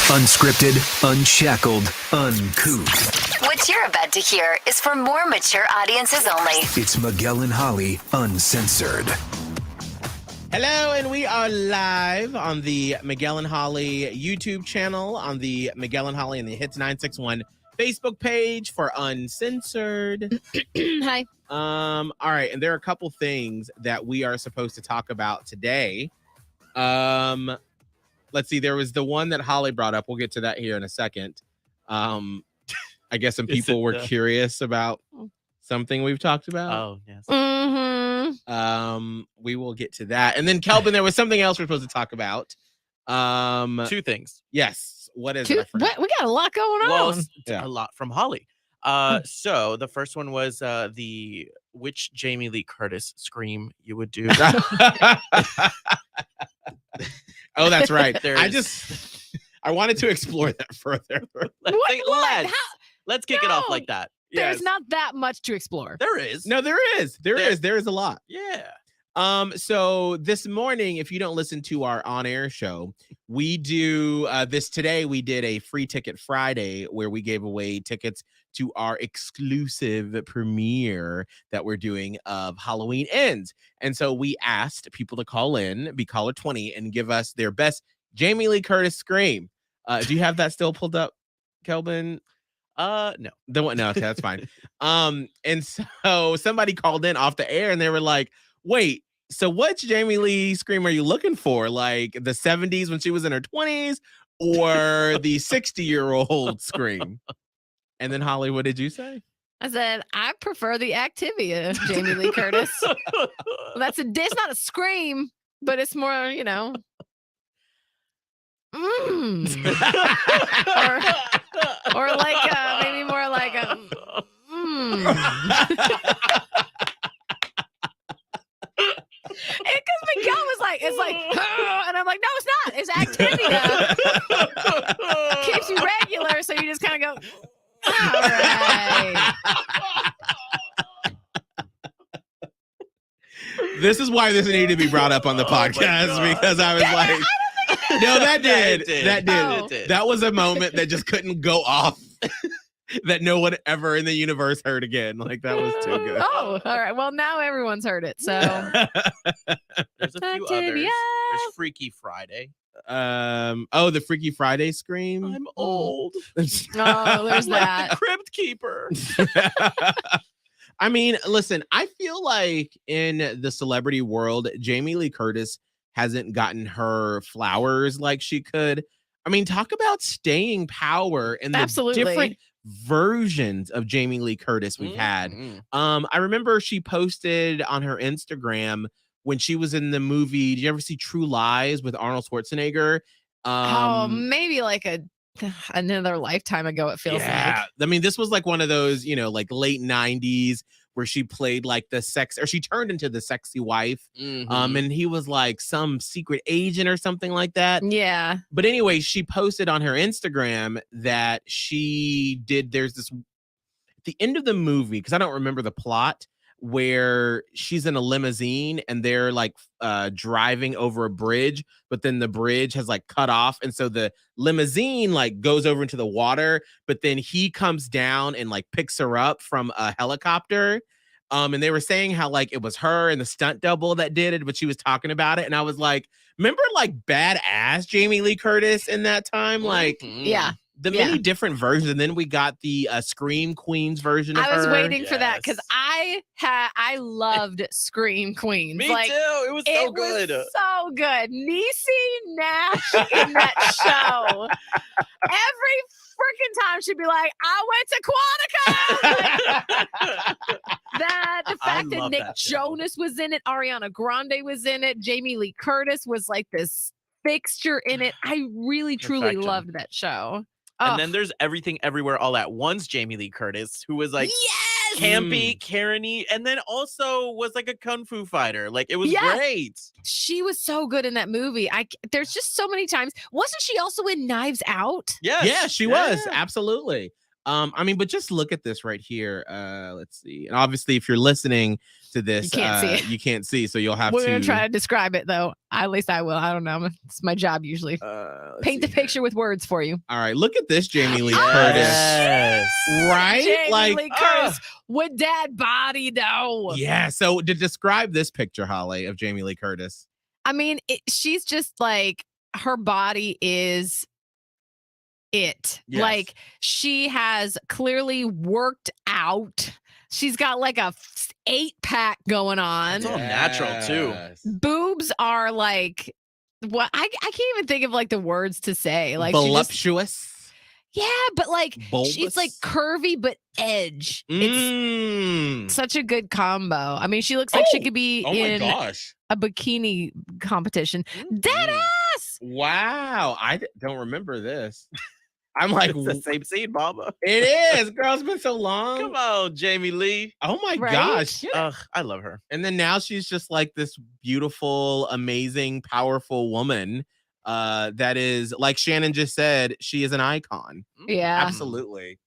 Unscripted, unshackled, uncouth. What you're about to hear is for more mature audiences only. It's Miguel and Holly, Uncensored. Hello, and we are live on the Miguel and Holly YouTube channel, on the Miguel and Holly and the Hits 961 Facebook page for Uncensored. Hi. All right, and there are a couple things that we are supposed to talk about today. Let's see, there was the one that Holly brought up. We'll get to that here in a second. I guess some people were curious about something we've talked about. Oh, yes. Mm-hmm. We will get to that. And then Kelvin, there was something else we're supposed to talk about. Two things. Yes. What is it? We got a lot going on. Well, Yeah. a lot from Holly. So the first one was which Jamie Lee Curtis scream you would do. Oh, that's right. I wanted to explore that further. Let's kick it off No. like that. There's not that much to explore. There is. No, there is a lot. Yeah. So this morning, if you don't listen to our on-air show, we do this today. We did a free ticket Friday where we gave away tickets to our exclusive premiere that we're doing of Halloween Ends. And so we asked people to call in, be caller 20, and give us their best Jamie Lee Curtis scream. Do you have that still pulled up, Kelvin? No. No, okay, that's fine. And so somebody called in off the air and they were like, wait, so what Jamie Lee scream are you looking for? Like the 70s when she was in her 20s or the 60-year-old scream? And then Holly, what did you say? I said, I prefer the Activia, Jamie Lee Curtis. It's not a scream, but it's more, or like maybe more like a Because Miguel was like, it's like, and I'm like, no, it's not. It's Activia. Keeps you regular, so you just kind of go, all right. This is why this needed to be brought up on the podcast because I was like, no, that did. Oh. That was a moment that just couldn't go off. That no one ever in the universe heard again. Like that was too good. Oh, all right. Well, now everyone's heard it. So There's a few Activia. others. There's Freaky Friday. The Freaky Friday scream. I'm old. oh, there's Like that. the Crypt Keeper. I mean, listen, I feel like in the celebrity world, Jamie Lee Curtis hasn't gotten her flowers like she could. I mean, talk about staying power and the Absolutely. different versions of Jamie Lee Curtis we've had. I remember she posted on her Instagram when she was in the movie. Did you ever see True Lies with Arnold Schwarzenegger? Maybe like another lifetime ago, it feels like. I mean, this was like one of those, like late 90s where she played like she turned into the sexy wife. And he was like some secret agent or something like that. Yeah. But anyway, she posted on her Instagram that there's this at the end of the movie, because I don't remember the plot, where she's in a limousine and they're like driving over a bridge, but then the bridge has like cut off. And so the limousine like goes over into the water, but then he comes down and like picks her up from a helicopter. And they were saying how like it was her and the stunt double that did it, but she was talking about it. And I was like, remember like badass Jamie Lee Curtis in that time? Like, Yeah. the many different versions, and then we got the Scream Queens version of her. I was waiting for that because Yes. I loved Scream Queens. Me like, too. It was so good. Was so good. Niecy Nash in that show. Every freaking time she'd be like, I went to Quantico. The fact that love Nick that show. Jonas was in it, Ariana Grande was in it, Jamie Lee Curtis was like this fixture in it. I really, truly Perfection. loved that show. And then there's Everything Everywhere All at Once, Jamie Lee Curtis, who was like yes! campy, Karen-y, and then also was like a kung fu fighter. Like it was Yeah. great. She was so good in that movie. There's just so many times. Wasn't she also in Knives Out? Yes. Yeah, she was. Absolutely. I mean, but just look at this right here. Let's see. And obviously, if you're listening to this, You can't see it. you can't see, so you'll have We're to gonna try to describe it though. At least I will. I don't know. It's my job usually. let's Paint the see here. picture with words for you. All right, look at this, Jamie Lee Oh, Curtis. Yes. Right? Jamie Like, Lee Curtis with that body though. yeah. So to describe this picture, Holly, of Jamie Lee Curtis. I mean, she's just like, her body is it. Yes. Like, she has clearly worked out. She's got like a 8-pack going on. It's all natural, too. Yes. Boobs are like, what I can't even think of like the words to say. Like, she just, Voluptuous. yeah, but like Bulbous. she's like curvy but edge. It's Mm. such a good combo. I mean, she looks like she could be Oh my in gosh. a bikini competition. Dead ass. Wow. I don't remember this. I'm like, It's the same scene, mama. it is. Girl, it's been so long. Come on, Jamie Lee. Oh my Right? gosh. Ugh, I love her. And then now she's just like this beautiful, amazing, powerful woman. That is, like Shannon just said, she is an icon. Yeah. Absolutely.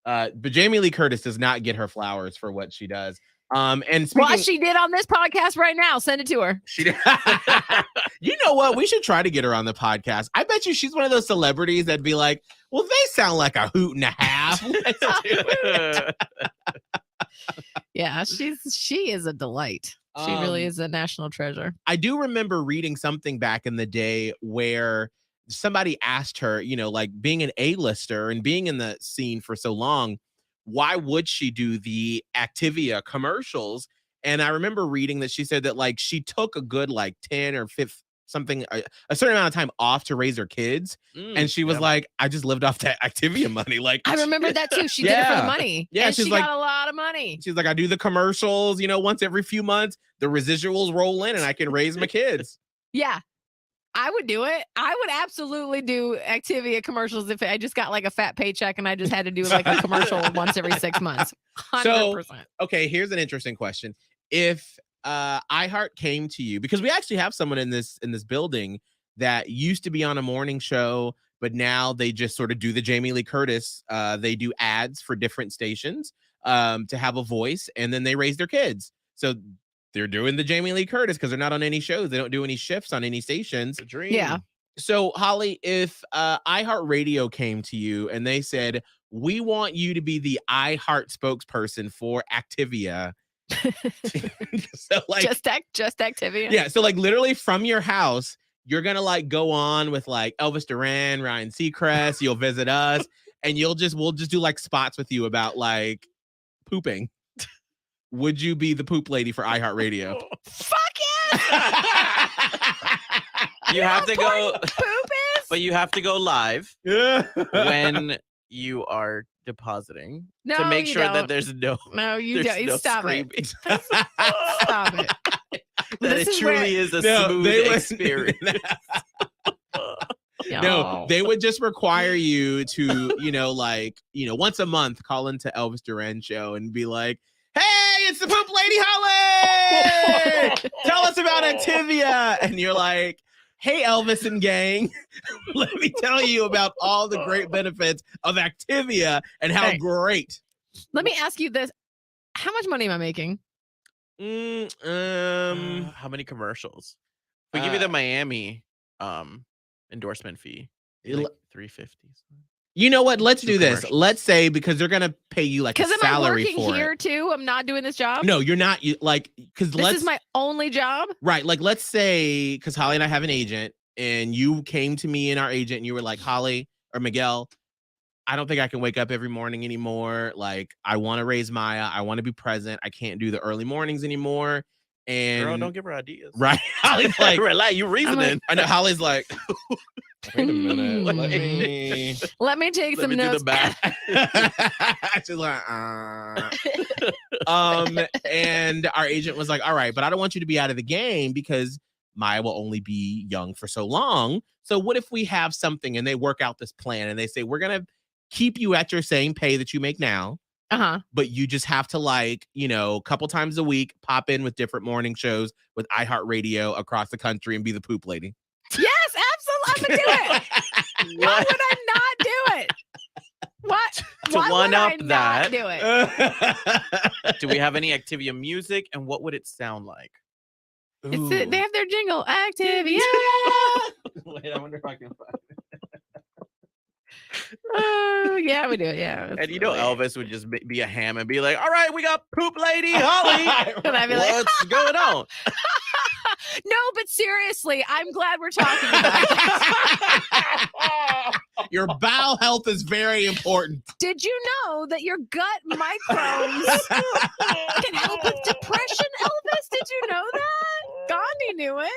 But Jamie Lee Curtis does not get her flowers for what she does. And speaking, What she did on this podcast right now, send it to her. she did. You know what? We should try to get her on the podcast. I bet you she's one of those celebrities that'd be like, well, they sound like a hoot and a half. Let's do it. Yeah, she is a delight. She really Um, is a national treasure. I do remember reading something back in the day where somebody asked her, you know, like being an A-lister and being in the scene for so long, why would she do the Activia commercials? And I remember reading that she said that like she took a good like 10 or 15 something, a certain amount of time off to raise her kids. And she was yeah. like, I just lived off that Activia money. Like, I remember that too. She did it for Yeah. the money. Yeah, and she's she like- got a lot of money. she's like, I do the commercials, you know, once every few months, the residuals roll in and I can raise my kids. Yeah. I would do it. I would absolutely do Activia commercials if I just got like a fat paycheck and I just had to do like a commercial once every 6 months. 100%. Okay, here's an interesting question. If iHeart came to you, because we actually have someone in this building that used to be on a morning show, but now they just sort of do the Jamie Lee Curtis. They do ads for different stations to have a voice, and then they raise their kids. So they're doing the Jamie Lee Curtis because they're not on any shows. They don't do any shifts on any stations. It's a dream. Yeah. So, Holly, if iHeartRadio came to you and they said, we want you to be the iHeart spokesperson for Activia. So, like, just Activia. yeah. So, like, literally from your house, you're going to like go on with like Elvis Duran, Ryan Seacrest. You'll visit us and we'll just do like spots with you about like pooping. Would you be the poop lady for iHeartRadio? Fuck yes. You have to go, Poop is. but you have to go live Yeah. when you are depositing No, to make you sure that don't. there's no, No, you there's don't. no Stop screaming. it. Stop it. that This it is truly where- is a No, smooth they would- experience. No, they would just require you to, once a month call into Elvis Duran show and be like, hey, it's the Poop Lady Holly! Tell us about Activia. And you're like, hey, Elvis and gang, let me tell you about all the great benefits of Activia and how Hey. great. Let me ask you this. How much money am I making? How many commercials? We give you the Miami endorsement fee. It'll- Like $350. You know what? Let's Two do this. commercials. Let's say, because they're going to pay you like a Because am I salary working for here it. too? I'm not doing this job. No, you're not. Because This is my only job. Right. Like, let's say, because Holly and I have an agent, and you came to me and our agent, and you were like, Holly or Miguel, I don't think I can wake up every morning anymore. Like, I want to raise Maya. I want to be present. I can't do the early mornings anymore. And Girl, don't give her ideas. right. Holly's like, Relax, you reasoning. I know Holly's like, wait a minute. Let Hmm. me. Let me take Let some me do notes. the math. She's like, and our agent was like, all right, but I don't want you to be out of the game because Maya will only be young for so long. So what if we have something and they work out this plan and they say, we're going to keep you at your same pay that you make now, Uh-huh. but you just have to a couple times a week, pop in with different morning shows with iHeartRadio across the country and be the poop lady. Yes, absolutely. I'm gonna do it. Why would I not do it? What? To Why Why one would I up not that. do it? Do we have any Activia music, and what would it sound like? They have their jingle, Activia. Wait, I wonder if I can find it. Oh, yeah, we do it. Yeah. And you know, Elvis would just be a ham and be like, "All right, we got Poop Lady Holly. And I'd be like, What's going on?" no, but seriously, I'm glad we're talking about this. Your bowel health is very important. Did you know that your gut microbes can help with depression, Elvis? Did you know that? Gandhi knew it.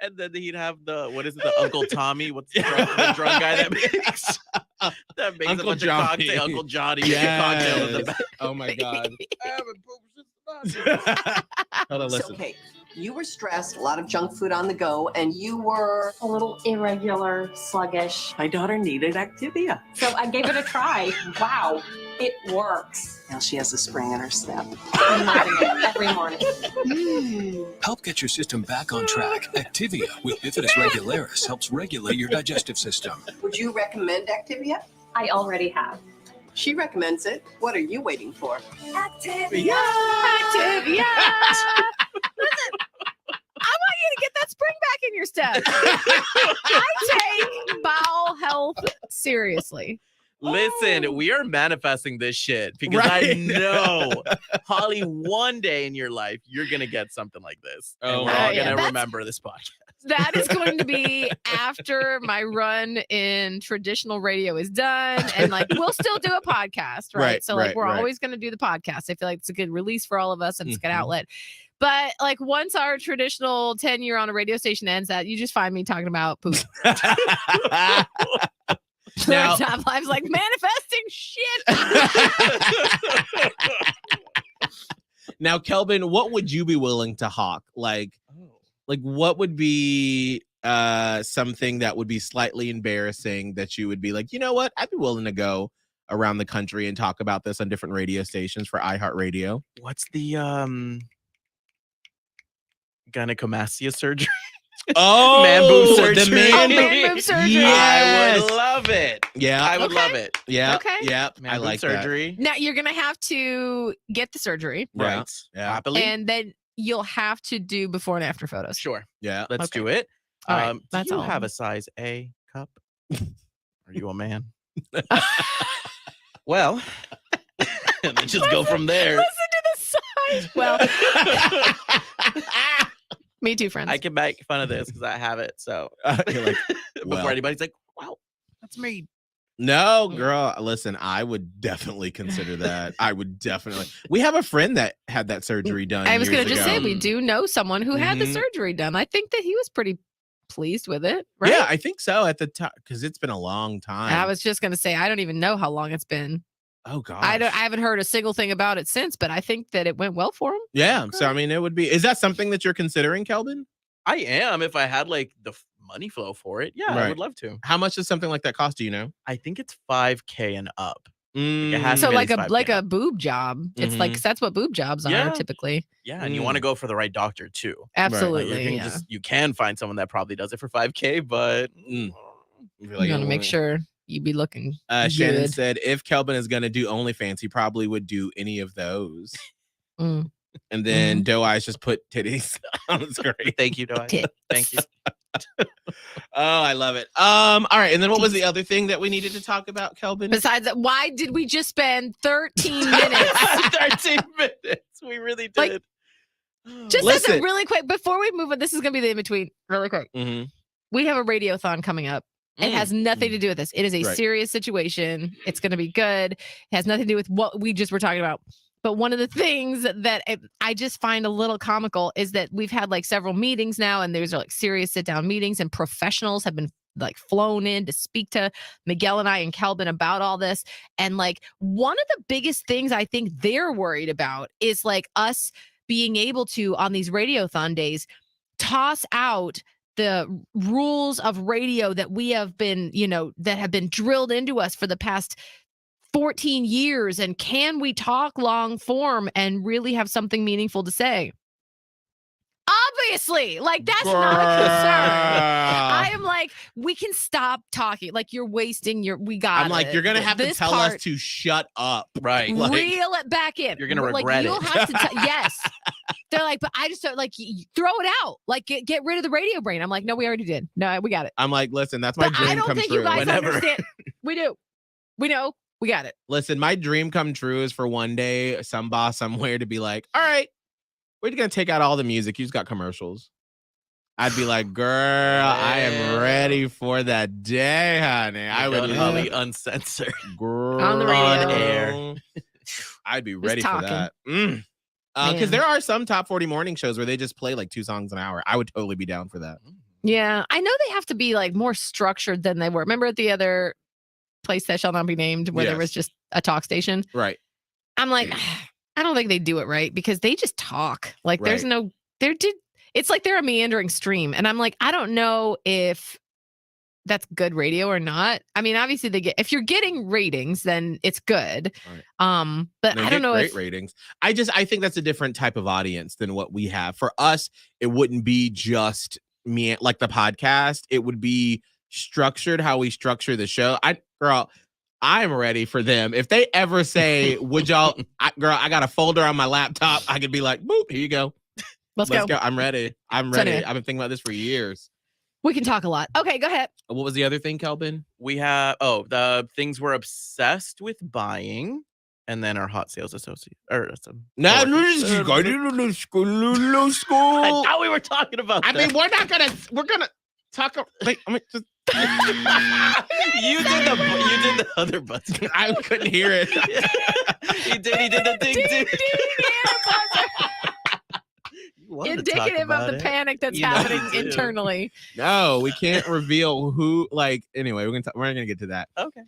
And then he'd have the Uncle Tommy? What's the drunk guy that makes Uncle a bunch Johnny. of cocktail? Uncle Johnny makes a cocktail in the Yes. back. Oh my God. I haven't pooped since the Hold on, So, listen. okay, you were stressed, a lot of junk food on the go, and you were. A little irregular, sluggish. My daughter needed Activia. So I gave it a try. Wow, it works. Now she has a spring in her step. I'm loving it every morning. Help get your system back on track. Activia with Bifidus regularis helps regulate your digestive system. Would you recommend Activia? I already have. She recommends it. What are you waiting for? Activia. Listen, I want you to get that spring back in your step. I take bowel health seriously. Listen, we are manifesting this shit because I Right. know, Holly, one day in your life, you're going to get something like this. Oh, And we're all yeah, going to that's- remember this podcast. That is going to be after my run in traditional radio is done. And like, we'll still do a podcast, right? Right, So like, right, we're right. always going to do the podcast. I feel like it's a good release for all of us and it's a good Mhm. outlet. But like, once our traditional 10-year on a radio station ends, that you just find me talking about poop. Now- Top Live's like manifesting shit. Now, Kelvin, what would you be willing to hawk? Like what would be something that would be slightly embarrassing that you would be like, you know what? I'd be willing to go around the country and talk about this on different radio stations for iHeartRadio. What's the gynecomastia surgery? Oh, Man boob the surgery. man, Oh, man boob surgery. I Yes. would love it. Yeah, I would Okay. love it. yeah, Okay. yeah. Man I boob like that. surgery. Now you're gonna have to get the surgery, Yeah, Right. yeah. Happily. and then you'll have to do before and after photos. Sure. Yeah. Let's Okay. do it. All right, Do that's you all. have a size A cup? Are you a man? Well, let's just go from there. Listen to the size. Well, me too, friends. I can make fun of this because I have it. So You're like, before well. anybody's like, wow, that's me. no, girl. Listen, I would definitely consider that. I would definitely. We have a friend that had that surgery done. I was going gonna to just say we do know someone who had the Mhm. surgery done. I think that he was pretty pleased with it, right? Yeah, I think so at the time because it's been a long time. I was just gonna say I don't even know how long it's been. Oh God. I haven't heard a single thing about it since, but I think that it went well for him. Yeah. So I mean, it would be. Is that something that you're considering, Kelvin? I am. If I had like the money flow for it, yeah, I Right. would love to. How much does something like that cost? Do you know? I think it's 5K and up. Mm, has So to be like at a least like 5K. a boob job. It's like 'cause that's what boob jobs are Yeah. typically. Yeah, and you want to go for the right doctor too. Like, Absolutely. you can find someone that probably does it for 5K, but Mm. I feel You like I want to make wanna- sure you be looking Shannon good. said if Kelvin is going to do OnlyFans, he probably would do any of those. Mm. And then Doe Eyes just put titties on the screen. thank you, Doy. Tits. Thank you. Oh, I love it. All right. And then what was the other thing that we needed to talk about, Kelvin? Besides that, why did we just spend 13 minutes? 13 minutes. We really did. Like, Just as a Listen. really quick, before we move on, this is going to be the in between. Really quick. Mhm. We have a radiothon coming up. It has nothing to do with this. It is a Right. serious situation. It's going to be good. It has nothing to do with what we just were talking about. But one of the things that I just find a little comical is that we've had like several meetings now, and there's like serious sit down meetings, and professionals have been like flown in to speak to Miguel and I and Kelvin about all this. And like one of the biggest things I think they're worried about is like us being able to, on these radiothon days, toss out the rules of radio that we have been, that have been drilled into us for the past 14 years. And can we talk long form and really have something meaningful to say? Obviously, like that's not a concern. I am like, we can stop talking. Like you're wasting your. We got. I'm like, you're gonna have to this tell part, us to shut up. Right. Like, reel it back in. You're gonna Like, regret you'll it. have to. Yes. They're like, but I just don't like throw it out. Like get rid of the radio brain. I'm like, no, we already did. No, we got it. I'm like, listen, that's my But dream I don't come think true. you guys Whenever. understand. We do. We know. We got it. Listen, my dream come true is for one day some boss somewhere to be like, all right, we're gonna take out all the music. You just got commercials. I'd be like, girl, I am ready for that day, honey. I would Miguel love and it. Holly uncensored. Girl, On the radio. On air. I'd be ready for talking. that. Because Man. there are some top 40 morning shows where they just play like 2 songs an hour. I would totally be down for that. Yeah, I know they have to be like more structured than they were. Remember at the other place that shall not be named, where there Yes. was just a talk station. Right. I'm like, I don't think they do it right because they just talk. Like there's Right. no, it's like they're a meandering stream, and I'm like, I don't know if that's good radio or not. I mean, obviously if you're getting ratings, then it's good. Right. But They I get don't know great if ratings. I think that's a different type of audience than what we have. For us, it wouldn't be just me like the podcast. It would be structured how we structure the show. I'm ready for them. If they ever say, would y'all, I got a folder on my laptop. I could be like, boop, here you go. let's go. I'm ready. I'm So ready. anyway. I've been thinking about this for years. We can talk a lot. Okay, go ahead. What was the other thing, Kelvin? We have the things we're obsessed with buying, and then our hot sales associate or some. No, coworkers. you got to school. I thought we were talking about. I that. mean, we're gonna talk. Like, I mean, just, you did the other button. I couldn't hear it. He did the ding ding. You wanted to talk Indicative of about the it. panic that's You know happening you do. internally. No, we can't reveal who. Like, anyway, we're not gonna get to that. Okay.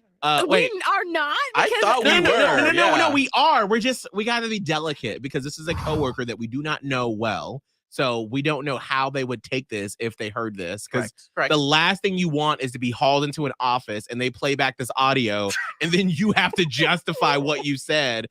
Wait. We are not. I because- thought we were. Yeah. We are. We got to be delicate because this is a coworker that we do not know well. So we don't know how they would take this if they heard this. Because Correct. the last thing you want is to be hauled into an office and they play back this audio and then you have to justify what you said.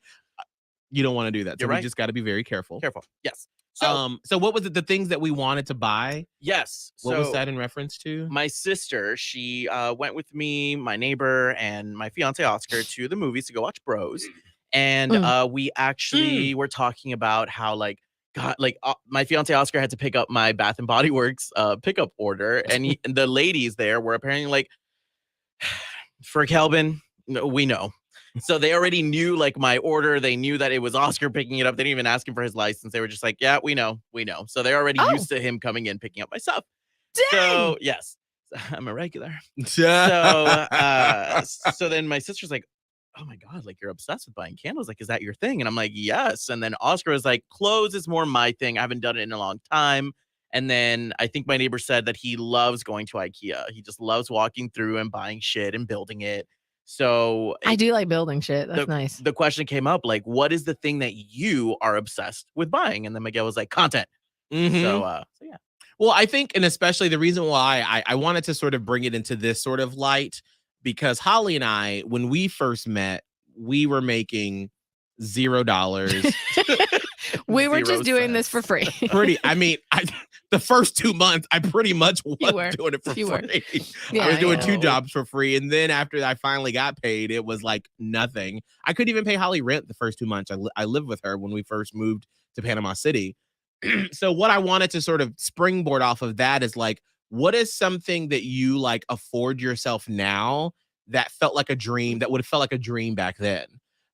You don't want to do that. So You're we right. just got to be very careful. Careful. Yes. So So what was it? The things that we wanted to buy? yes. What so was that in reference to? my sister, she went with me, my neighbor, and my fiance Oscar to the movies to go watch Bros. And we actually were talking about how my fiance Oscar had to pick up my Bath and Body Works pickup order, and the ladies there were apparently like, for Kelvin, no, we know. So they already knew like my order. They knew that it was Oscar picking it up. They didn't even ask him for his license. They were just like, yeah, we know. So they're already used to him coming in, picking up my stuff. Dang! So yes, I'm a regular. So then my sister's like, oh my God, like you're obsessed with buying candles. Like, is that your thing? And I'm like, yes. And then Oscar was like, clothes is more my thing. I haven't done it in a long time. And then I think my neighbor said that he loves going to IKEA. He just loves walking through and buying shit and building it. So I do like building shit. That's nice. the question came up, like, what is the thing that you are obsessed with buying? And then Miguel was like, content. Mhm. So yeah. Well, I think, and especially the reason why I wanted to sort of bring it into this sort of light, because Holly and I, when we first met, we were making $0. We were 0 just doing this cents. for free. The first 2 months, I pretty much was were. doing it for You were. free. Yeah, I was doing yeah. 2 jobs for free. And then after I finally got paid, it was like nothing. I couldn't even pay Holly rent the first 2 months. I lived with her when we first moved to Panama City. So what I wanted to sort of springboard off of that is like, what is something that you like afford yourself now that felt like a dream, that would have felt like a dream back then?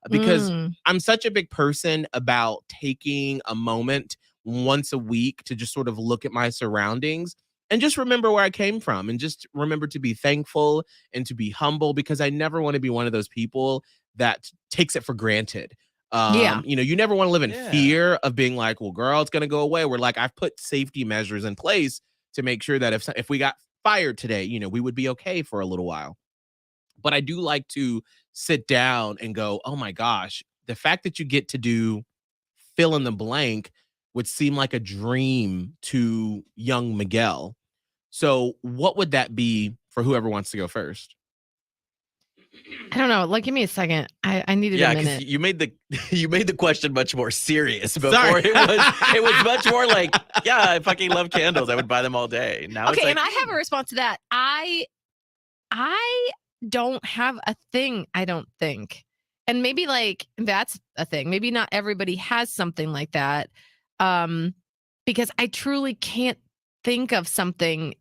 Because I'm such a big person about taking a moment once a week to just sort of look at my surroundings and just remember where I came from and just remember to be thankful and to be humble, because I never want to be one of those people that takes it for granted. Yeah. You never want to live in Yeah. fear of being like, well, girl, it's going to go away. We're like, I've put safety measures in place to make sure that if we got fired today, we would be okay for a little while. But I do like to sit down and go, oh my gosh, the fact that you get to do fill in the blank would seem like a dream to young Miguel. So what would that be for whoever wants to go first? I don't know. Like, give me a second. I needed Yeah, a because minute. you made the question much more serious before. Sorry. It was much more like, yeah, I fucking love candles. I would buy them all day. Now it's Okay, like, and I have a response to that. I don't have a thing, I don't think. And maybe like that's a thing. Maybe not everybody has something like that. Because I truly can't think of something,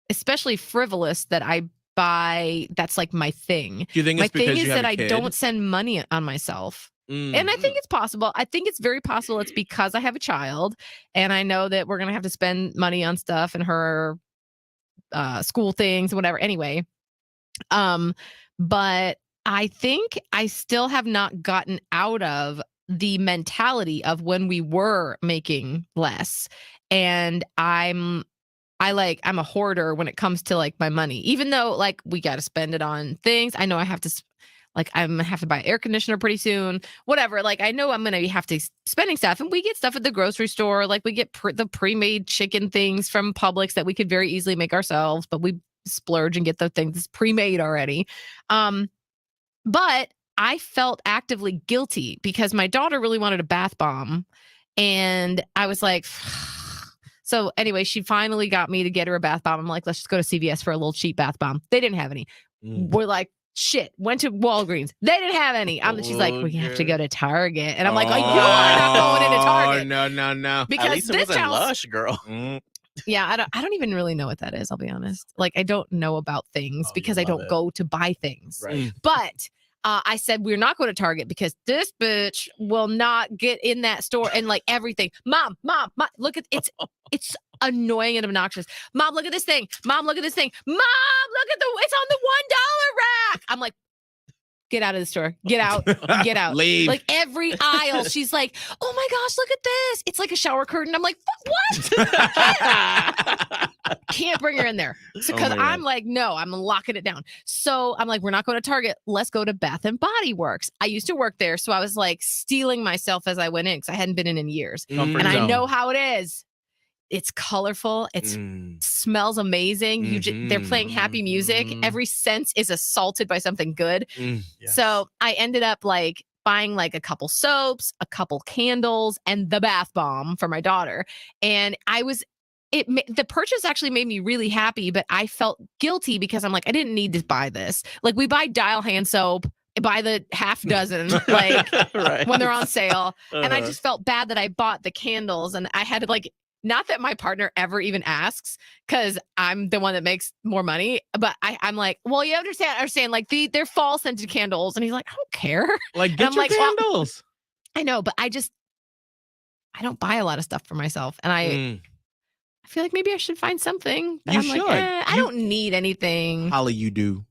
especially frivolous, that I buy that's like my thing. Do you think My it's because thing is you have that a I kid? don't spend money on myself. Mm. And I think it's possible. I think it's very possible it's because I have a child and I know that we're going to have to spend money on stuff and her school things, whatever. Anyway, but I think I still have not gotten out of the mentality of when we were making less. And I'm a hoarder when it comes to like my money, even though like we got to spend it on things. I know I have to like, I'm gonna have to buy an air conditioner pretty soon, whatever. Like, I know I'm gonna have to spending stuff, and we get stuff at the grocery store. Like, we get the pre-made chicken things from Publix that we could very easily make ourselves, but we splurge and get the things pre-made already. But I felt actively guilty because my daughter really wanted a bath bomb, and I was like. So anyway, she finally got me to get her a bath bomb. I'm like, let's just go to CVS for a little cheap bath bomb. They didn't have any. We're like, shit, went to Walgreens. They didn't have any. She's like, we have to go to Target. And I'm like, oh, you are not going into Target. No. at Because least it this wasn't house, Lush, girl. yeah, I don't even really know what that is. I'll be honest. Like, I don't know about things Oh, because you I don't love it. go to buy things. Right. But I said, we're not going to Target because this bitch will not get in that store and like everything. Mom, look at it's annoying and obnoxious. Mom, look at this thing. Mom, look at this thing. Mom, look at it's on the $1 rack. I'm like, get out of the store. Get out. Get out. Leave. Like every aisle, she's like, oh my gosh, look at this. It's like a shower curtain. I'm like, what? Can't bring her in there. So because I'm like, no, I'm locking it down. So I'm like, we're not going to Target. Let's go to Bath and Body Works. I used to work there. So I was like stealing myself as I went in because I hadn't been in years. Comfort And I zone. know how it is. It's colorful. It smells amazing. They're playing happy music. Every sense is assaulted by something good. Yes. So I ended up like buying like a couple soaps, a couple candles, and the bath bomb for my daughter. And the purchase actually made me really happy, but I felt guilty because I'm like, I didn't need to buy this. Like, we buy Dial hand soap, buy the half dozen, like Right. when they're on sale. And I Uh-huh. just felt bad that I bought the candles, and I had to like, not that my partner ever even asks because I'm the one that makes more money, but I'm like, well, you understand, like they're fall scented candles. And he's like, I don't care. Like, get I'm your like, well, candles. I know, but I don't buy a lot of stuff for myself. And I feel like maybe I should find something. But You I'm like, should. I don't need anything. Holly, you do.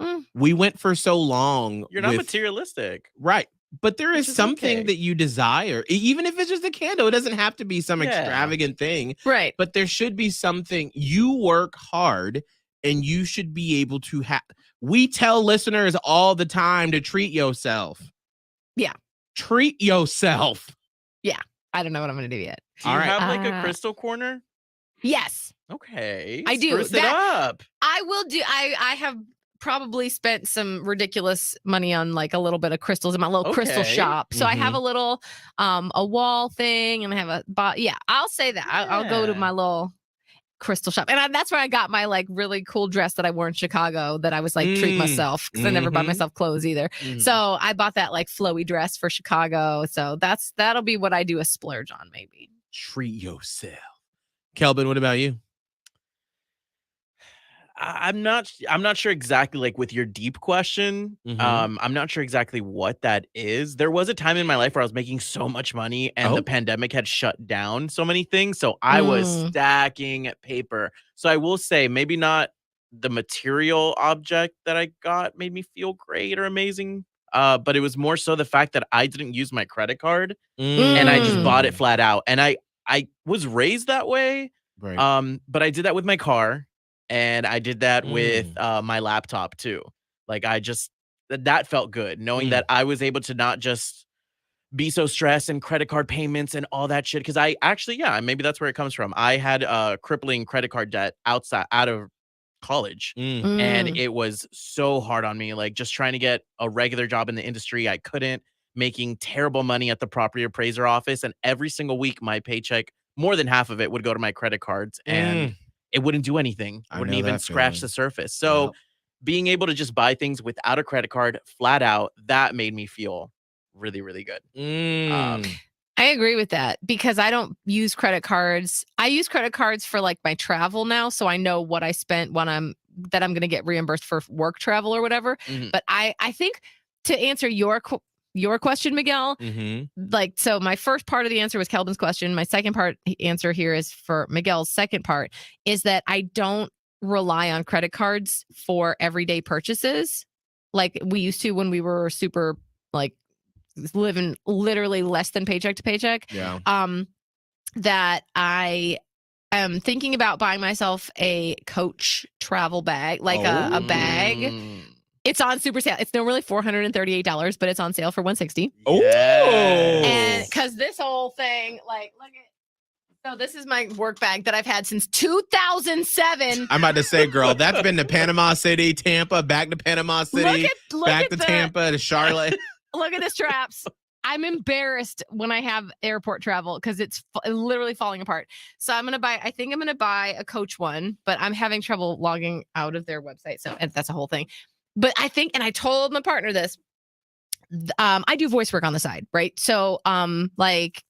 Mm. We went for so long. You're not with- materialistic. Right. But there is Which is something okay. that you desire. Even if it's just a candle, it doesn't have to be some Yeah. extravagant thing. Right. But there should be something. You work hard and you should be able to have. We tell listeners all the time to treat yourself. Yeah. Treat yourself. I don't know what I'm going to do yet. Do you All right. have like a Uh, crystal corner? Yes, Okay. I do. Spruce it up. I will do. I have probably spent some ridiculous money on like a little bit of crystals in my little crystal Okay. shop. So I have a little a wall thing, and I have yeah, I'll say that. I'll go to Yeah. my little crystal shop. And that's where I got my like really cool dress that I wore in Chicago that I was like treat myself because I never buy myself clothes either. So I bought that like flowy dress for Chicago. So that'll be what I do a splurge on maybe. Treat yourself. Kelvin, what about you? I'm not sure exactly like with your deep question. I'm not sure exactly what that is. There was a time in my life where I was making so much money and the pandemic had shut down so many things. So I was stacking paper. So I will say maybe not the material object that I got made me feel great or amazing. But it was more so the fact that I didn't use my credit card and I just bought it flat out. And I was raised that way. Right. But I did that with my car. And I did that with my laptop too. Like that felt good knowing that I was able to not just be so stressed and credit card payments and all that shit. Cause I actually, maybe that's where it comes from. I had crippling credit card debt out of college. Mm. And it was so hard on me, like just trying to get a regular job in the industry. I couldn't, making terrible money at the property appraiser office. And every single week, my paycheck, more than half of it would go to my credit cards and it wouldn't do anything. It I wouldn't know even that scratch feeling. the surface. So being able to just buy things without a credit card flat out, that made me feel really, really good. I agree with that because I don't use credit cards. I use credit cards for like my travel now, so I know what I spent when I'm going to get reimbursed for work travel or whatever. But I think to answer your question, Miguel, like, so my first part of the answer was Kelvin's question. My second part answer here is for Miguel's second part is that I don't rely on credit cards for everyday purchases like we used to when we were super like living literally less than paycheck to paycheck. Yeah. That I am thinking about buying myself a Coach travel bag, like a bag. It's on super sale. It's normally $438, but it's on sale for $160. Oh, and because this whole thing, like, look at. So this is my work bag that I've had since 2007. I'm about to say, girl, that's been to Panama City, Tampa, back to Panama City, back to Tampa, to Charlotte. Look at the straps. I'm embarrassed when I have airport travel because it's literally falling apart. So I think I'm going to buy a Coach one, but I'm having trouble logging out of their website. So that's a whole thing. But I think, and I told my partner this, I do voice work on the side, right? So like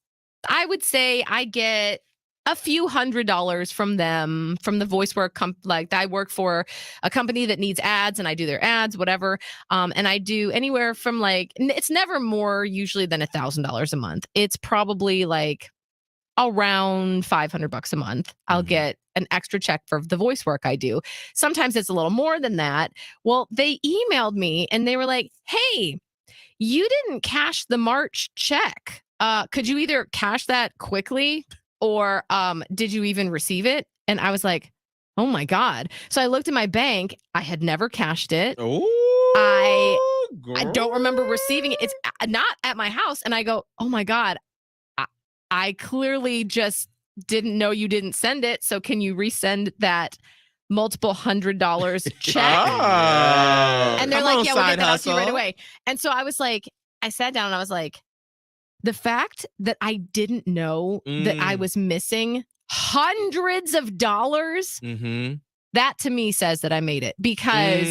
I would say I get a few $100s from them, from the voice work. Like I work for a company that needs ads and I do their ads, whatever. And I do anywhere from like, it's never more usually than $1,000 a month. It's probably like around $500 a month. I'll get an extra check for the voice work I do. Sometimes it's a little more than that. Well, they emailed me and they were like, hey, you didn't cash the March check. Could you either cash that quickly or did you even receive it? And I was like, oh my God. So I looked at my bank. I had never cashed it. Oh, I don't remember receiving it. It's not at my house. And I go, oh my God, I clearly just didn't know you didn't send it. So can you resend that multiple $100 check? And they're like, yeah, we'll get that out to you right away. And so I was like, I sat down and I was like, the fact that I didn't know that I was missing hundreds of dollars, that to me says that I made it because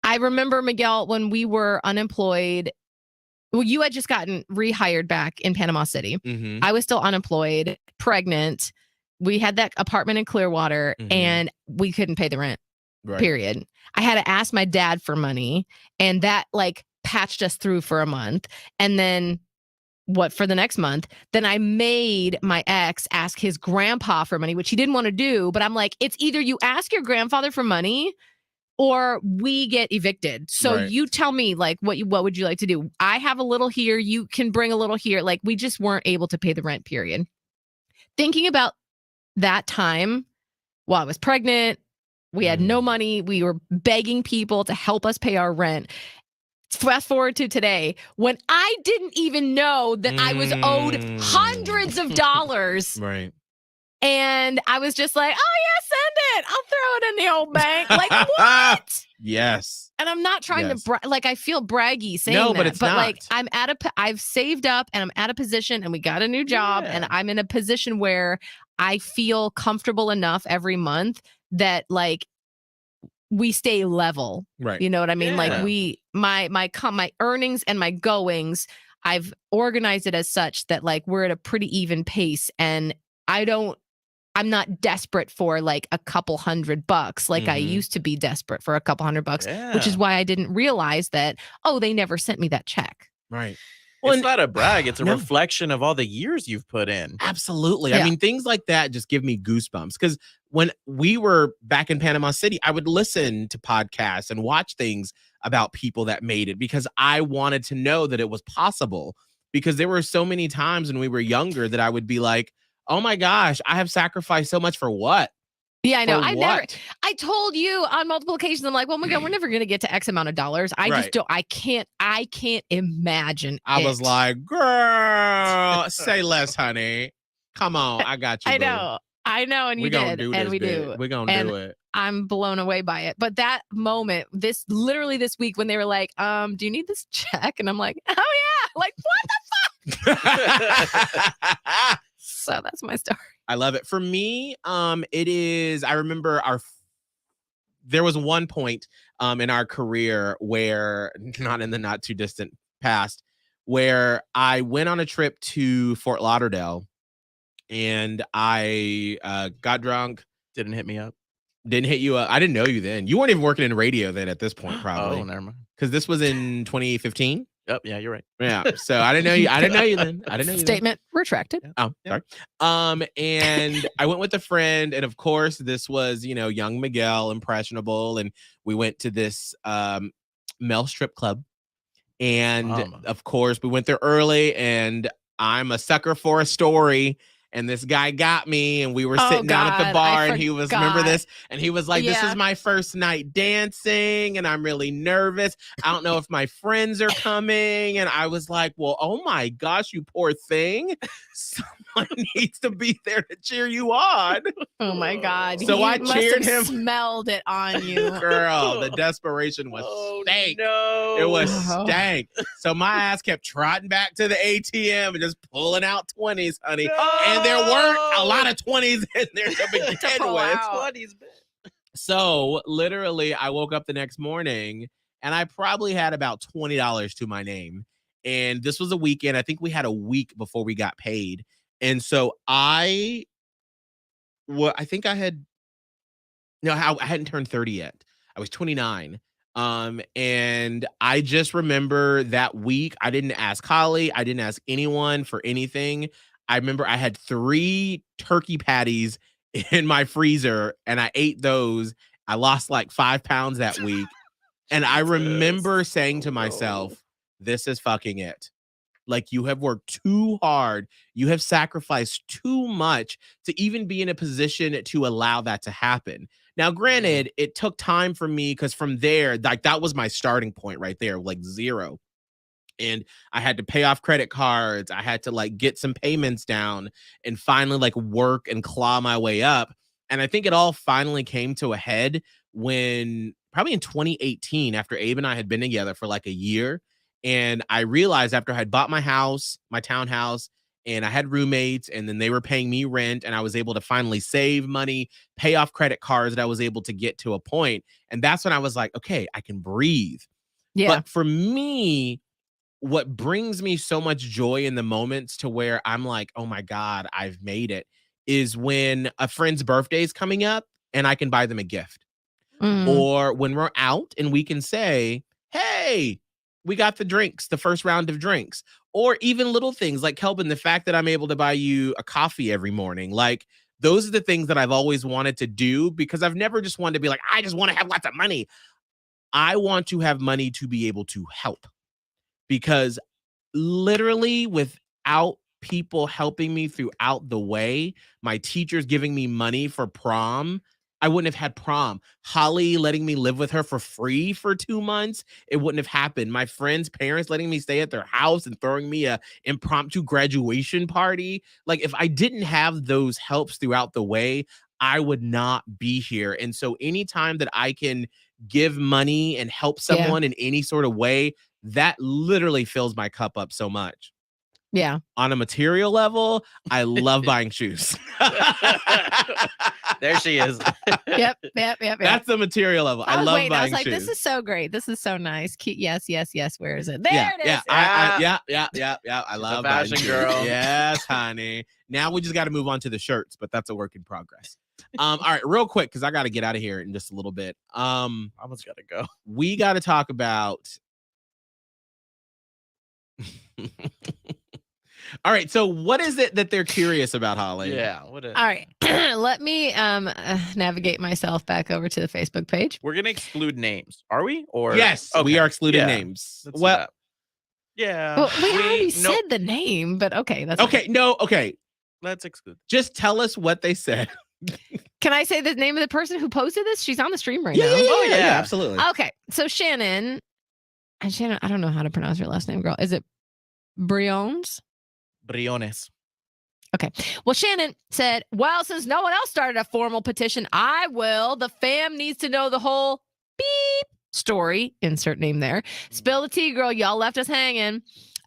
I remember, Miguel, when we were unemployed, well, you had just gotten rehired back in Panama City. I was still unemployed, pregnant. We had that apartment in Clearwater and we couldn't pay the rent, period. I had to ask my dad for money and that like patched us through for a month. And then for the next month, then I made my ex ask his grandpa for money, which he didn't want to do. But I'm like, it's either you ask your grandfather for money or we get evicted. So you tell me, like, what would you like to do? I have a little here. You can bring a little here. Like, we just weren't able to pay the rent, period. Thinking about that time while I was pregnant, we had no money. We were begging people to help us pay our rent. Fast forward to today when I didn't even know that I was owed hundreds of dollars. Right. And I was just like, oh yeah, send it. I'll throw it in the old bank. Like, what? Yes. And I'm not trying to like, I feel braggy saying that. But it's not. Like I've saved up and I'm at a position and we got a new job and I'm in a position where I feel comfortable enough every month that like we stay level. Right. You know what I mean? Like my earnings and my goings, I've organized it as such that like we're at a pretty even pace and I'm not desperate for like a couple $100 like I used to be desperate for a couple $100, which is why I didn't realize that, they never sent me that check. Right. Well, it's not a brag. It's a reflection of all the years you've put in. Absolutely. I mean, things like that just give me goosebumps because when we were back in Panama City, I would listen to podcasts and watch things about people that made it because I wanted to know that it was possible because there were so many times when we were younger that I would be like, oh my gosh, I have sacrificed so much for what? Yeah, I know. I told you on multiple occasions, I'm like, well, my God, we're never going to get to X amount of dollars. I can't imagine. I was like, girl, say less, honey. Come on. I got you. I know. And you did. And we do. We're going to do it. I'm blown away by it. But that moment, literally this week when they were like, do you need this check? And I'm like, oh yeah. Like, what the fuck? So that's my story. I love it. For me, it is, I remember there was one point in our career where, not in the not too distant past, where I went on a trip to Fort Lauderdale and I got drunk. Didn't hit me up. Didn't hit you up. I didn't know you then. You weren't even working in radio then at this point, probably. Oh, never mind. Because this was in 2015. Yep. Yeah, you're right. Yeah. So I didn't know you. I didn't know you then. I didn't know you then. Statement retracted. Oh, sorry. And I went with a friend, and of course, this was, young Miguel, impressionable, and we went to this male strip club. And of course, we went there early, and I'm a sucker for a story. And this guy got me, and we were sitting down at the bar, and he was, remember this? And he was like, this is my first night dancing, and I'm really nervous. I don't know if my friends are coming. And I was like, well, oh my gosh, you poor thing. Someone needs to be there to cheer you on. Oh my God. So I cheered him. Smelled it on you. Girl, the desperation was stank. No. It was stank. So my ass kept trotting back to the ATM and just pulling out 20s, honey. No. And there weren't a lot of 20s in there to begin with. 20s, So literally, I woke up the next morning and I probably had about $20 to my name. And this was a weekend. I think we had a week before we got paid. And so I hadn't turned 30 yet. I was 29. And I just remember that week, I didn't ask Holly. I didn't ask anyone for anything. I remember I had 3 turkey patties in my freezer and I ate those. I lost like 5 pounds that week. And I remember saying to myself, this is fucking it. Like, you have worked too hard. You have sacrificed too much to even be in a position to allow that to happen. Now, granted, it took time for me because from there, like, that was my starting point right there, like 0. And I had to pay off credit cards. I had to like get some payments down and finally like work and claw my way up. And I think it all finally came to a head when probably in 2018, after Abe and I had been together for like a year. And I realized after I had bought my house, my townhouse, and I had roommates, and then they were paying me rent, and I was able to finally save money, pay off credit cards, that I was able to get to a point. And that's when I was like, okay, I can breathe. Yeah. But for me, what brings me so much joy in the moments to where I'm like, oh my God, I've made it, is when a friend's birthday is coming up and I can buy them a gift. Or when we're out and we can say, hey, we got the drinks, the first round of drinks. Or even little things like, Kelvin, the fact that I'm able to buy you a coffee every morning. Like, those are the things that I've always wanted to do, because I've never just wanted to be like, I just want to have lots of money. I want to have money to be able to help. Because literally, without people helping me throughout the way, my teachers giving me money for prom, I wouldn't have had prom. Holly letting me live with her for free for 2 months, it wouldn't have happened. My friends' parents letting me stay at their house and throwing me a impromptu graduation party. Like, if I didn't have those helps throughout the way, I would not be here. And so anytime that I can give money and help someone in any sort of way, that literally fills my cup up so much. Yeah. On a material level, I love buying shoes. There she is. Yep. That's the material level. I love buying shoes. I was like, this is so great. This is so nice. Yes. Where is it? There it is. Yeah. I love buying fashion shoes. girl. Yes, honey. Now we just got to move on to the shirts, but that's a work in progress. All right, real quick, because I got to get out of here in just a little bit. I almost got to go. We got to talk about. All right, so what is it that they're curious about, Holly? Yeah. All right. Let me navigate myself back over to the Facebook page. We're gonna exclude names, are we? Or yes, we are excluding names. Well, yeah. Well, we already said the name, but okay, that's okay. fine. No, okay. Let's exclude. Just tell us what they said. Can I say the name of the person who posted this? She's on the stream right now. Yeah, absolutely. Okay, so Shannon, I don't know how to pronounce her last name, girl. Is it Briones? Briones. Okay. Well, Shannon said, well, since no one else started a formal petition, I will. The fam needs to know the whole beep story. Insert name there. Spill the tea, girl. Y'all left us hanging.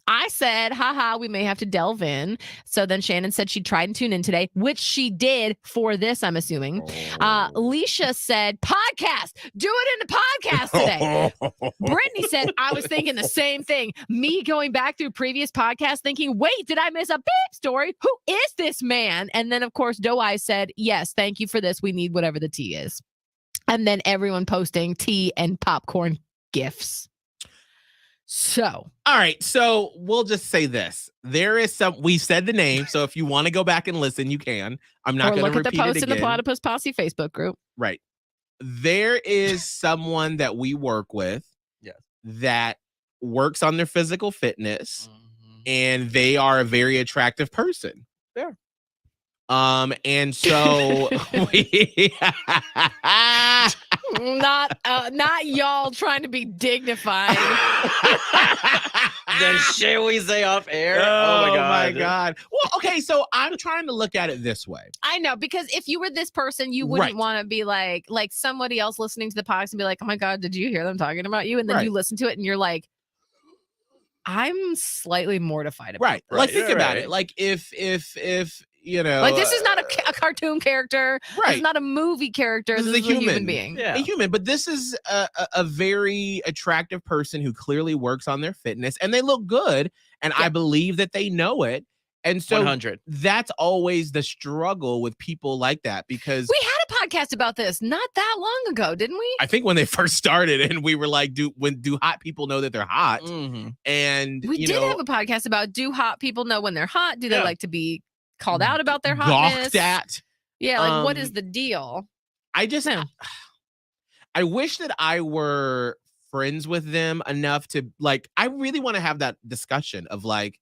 I said, haha, we may have to delve in. So then Shannon said she tried and tune in today, which she did for this, I'm assuming. Alicia said, podcast. Do it in the podcast today. Brittany said, I was thinking the same thing. Me going back through previous podcasts thinking, wait, did I miss a beep story? Who is this man? And then, of course, Doe Eye said, yes, thank you for this. We need whatever the tea is. And then everyone posting tea and popcorn gifts. So, all right. So we'll just say this. There is we said the name. So if you want to go back and listen, you can. I'm not going to repeat it again. Look at the post in the Platypus Posse Facebook group. Right. There is someone that we work with that works on their physical fitness, and they are a very attractive person. Yeah. And so not y'all trying to be dignified. The shit we say off air. Oh my god. Well, okay, so I'm trying to look at it this way. I know, because if you were this person, you wouldn't want to be like somebody else listening to the podcast and be like, oh my god, did you hear them talking about you? And then you listen to it and you're like, I'm slightly mortified about it. Like, think about it. Like, if you know, like, this is not a cartoon character. Right. It's not a movie character. This is a human being. Yeah. A human. But this is a very attractive person who clearly works on their fitness, and they look good. And I believe that they know it. And so 100. That's always the struggle with people like that, because we had a podcast about this not that long ago, didn't we? I think when they first started, and we were like, do hot people know that they're hot? Mm-hmm. And we did have a podcast about, do hot people know when they're hot? Do they like to be called out about their hotness? Gawked at? Yeah, like, what is the deal? I wish that I were friends with them enough to, like, I really want to have that discussion of, like,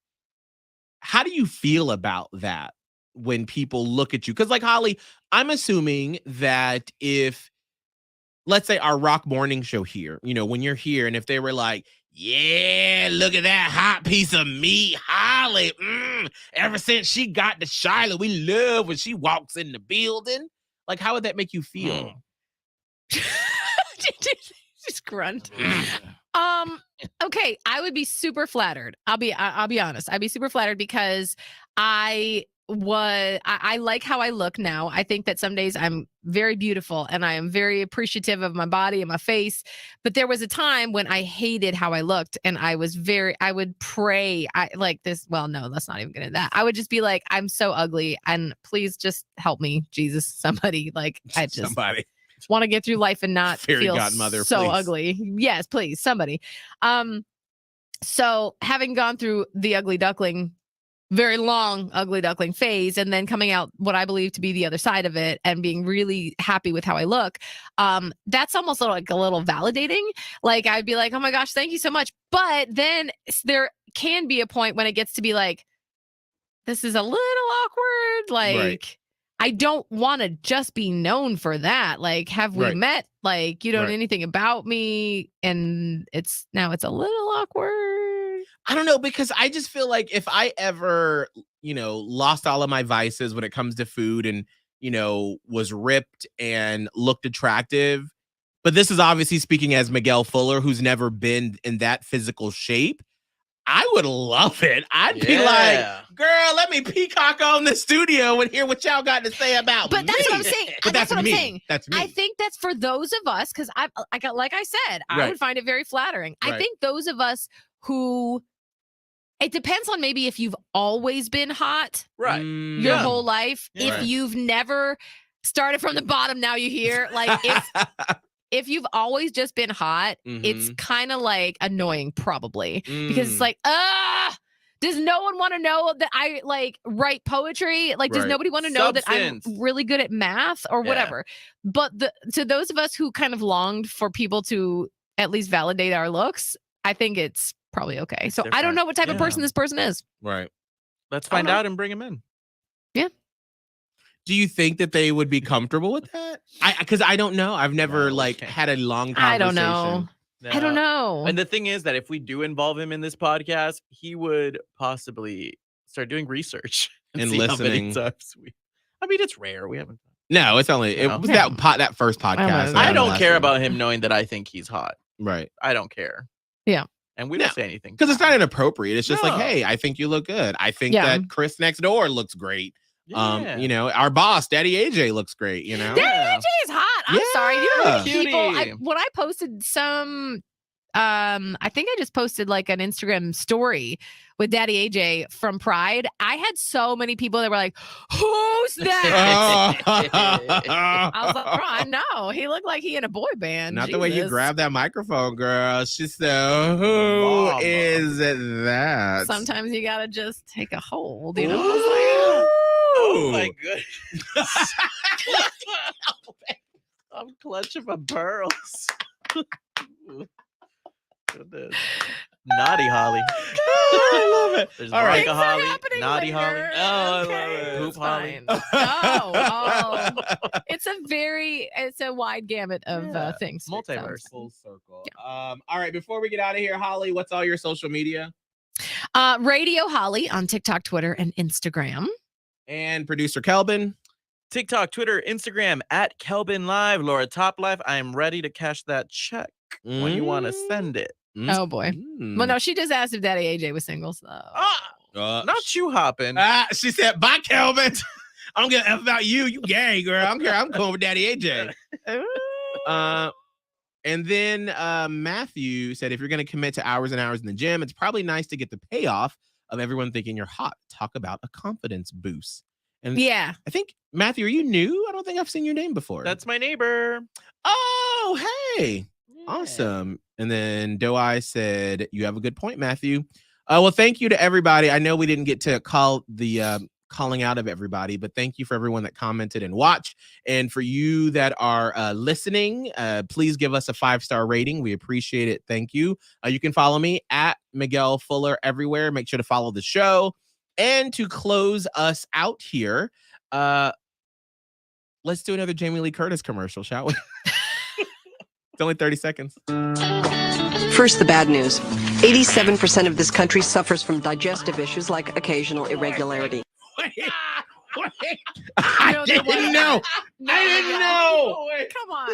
how do you feel about that when people look at you? Because, like, Holly, I'm assuming that if, let's say, our Rock Morning Show here, you know, when you're here, and if they were like, yeah, look at that hot piece of meat, Holly. Ever since she got to Charlotte, we love when she walks in the building. Like, how would that make you feel? Just grunt. Okay, I would be super flattered. I'll be honest. I'd be super flattered because I like how I look now. I think that some days I'm very beautiful and I am very appreciative of my body and my face. But there was a time when I hated how I looked, and I would pray. Well, no, let's not even get into that. I would just be like, I'm so ugly, and please just help me, Jesus, somebody. Like, I just somebody want to get through life and not feel godmother, so please. ugly. Yes, please, somebody. So having gone through the ugly duckling, very long ugly duckling phase, and then coming out what I believe to be the other side of it and being really happy with how I look, that's almost like a little validating. Like, I'd be like, oh my gosh, thank you so much. But then there can be a point when it gets to be like, this is a little awkward. Like, I don't want to just be known for that. Like, have we met? Like, you don't know anything about me, and it's a little awkward. I don't know, because I just feel like if I ever, you know, lost all of my vices when it comes to food, and, you know, was ripped and looked attractive, but this is obviously speaking as Miguel Fuller, who's never been in that physical shape, I would love it. I'd be like, girl, let me peacock on the studio and hear what y'all got to say about me. But that's what I'm saying. But that's what me. I'm saying. That's me. I think that's for those of us, because like I said, I would find it very flattering. I think those of us who, it depends on maybe if you've always been hot your whole life. If you've never started from the bottom, now you hear, like, if you've always just been hot, it's kind of like annoying, probably, because it's like, does no one want to know that I like write poetry? Like, does nobody want to know that I'm really good at math or whatever? But to those of us who kind of longed for people to at least validate our looks, I think it's probably okay. So I don't know what type of person this person is. Right. Let's find out and bring him in. Yeah. Do you think that they would be comfortable with that? Because I don't know. I've never had a long conversation. I don't know. I don't know. And the thing is that if we do involve him in this podcast, he would possibly start doing research. and see how many listening. times I mean, it's rare. We haven't. No, it's only it No. was that first podcast. I not the don't last care one. about him knowing that I think he's hot. Right. I don't care. Yeah. And we No, don't say anything. because it's not inappropriate. It's just like, No. hey, I think you look good. I think Yeah. that Chris next door looks great. Yeah. You know, our boss, Daddy AJ, looks great. You know, Daddy AJ is hot. I'm sorry. You know how many Cutie. people? When I posted some, I think I just posted like an Instagram story with Daddy AJ from Pride. I had so many people that were like, "Who's that?" I was like, "Bro, I know. He looked like he in a boy band." Not the way you Jesus. grab that microphone, girl. She said, "Who Mama. is that?" Sometimes you gotta just take a hold, you know. I was like, Oh my goodness. I'm clutching my pearls. Goodness. Naughty Holly. I love it. There's All right. Things Veronica are Holly. happening Naughty later. Holly. Oh, I love Okay, it. Hoop it's Holly. fine. It's a wide gamut of Yeah, things. multiverse. Full circle. All right. Before we get out of here, Holly, what's all your social media? Radio Holly on TikTok, Twitter, and Instagram. And producer Kelvin. TikTok, Twitter, Instagram at Kelvin Live. Laura Top Life. I am ready to cash that check when you want to send it. Oh boy. Well, no, she just asked if Daddy AJ was single. So Not you hopping. She said, "Bye, Kelvin. I don't give a F about you. You gay, girl. I don't care. I'm going with Daddy AJ." And then Matthew said, "If you're going to commit to hours and hours in the gym, it's probably nice to get the payoff of everyone thinking you're hot. Talk about a confidence boost." And yeah. I think, Matthew, are you new? I don't think I've seen your name before. That's my neighbor. Oh, hey. Yeah. Awesome. And then Doai said, "You have a good point, Matthew." Well, thank you to everybody. I know we didn't get to call the calling out of everybody, but thank you for everyone that commented and watched. And for you that are listening, please give us a 5-star rating. We appreciate it. Thank you. You can follow me at Miguel Fuller everywhere. Make sure to follow the show. And to close us out here, let's do another Jaime Lee Curtis commercial, shall we? It's only 30 seconds. First, the bad news. 87% of this country suffers from digestive issues like occasional irregularity. I No, there didn't wasn't. know. No, I didn't no. know. Come on.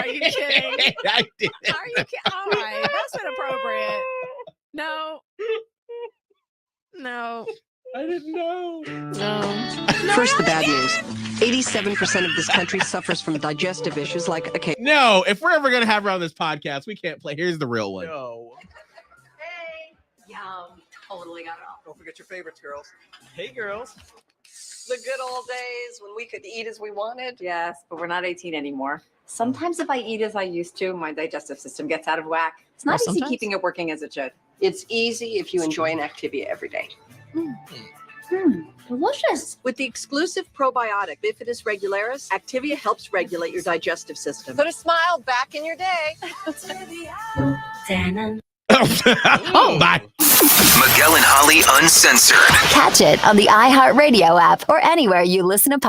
Are you kidding? I did. Are you kidding? All right. That's inappropriate. No. No. I didn't know. No. First, the bad news. 87% of this country suffers from digestive issues like occasional. No, if we're ever going to have her on this podcast, we can't play. Here's the real one. No. Hey, yum, totally got it all. Don't forget your favorites, girls. Hey, girls. The good old days when we could eat as we wanted. Yes, but we're not 18 anymore. Sometimes if I eat as I used to, my digestive system gets out of whack. It's not easy sometimes. keeping it working as it should. It's easy if you enjoy an Activia every day. Delicious. With the exclusive probiotic Bifidus regularis, Activia helps regulate your digestive system. Put a smile back in your day. Oh, bye. Miguel and Holly Uncensored. Catch it on the iHeartRadio app or anywhere you listen to podcasts.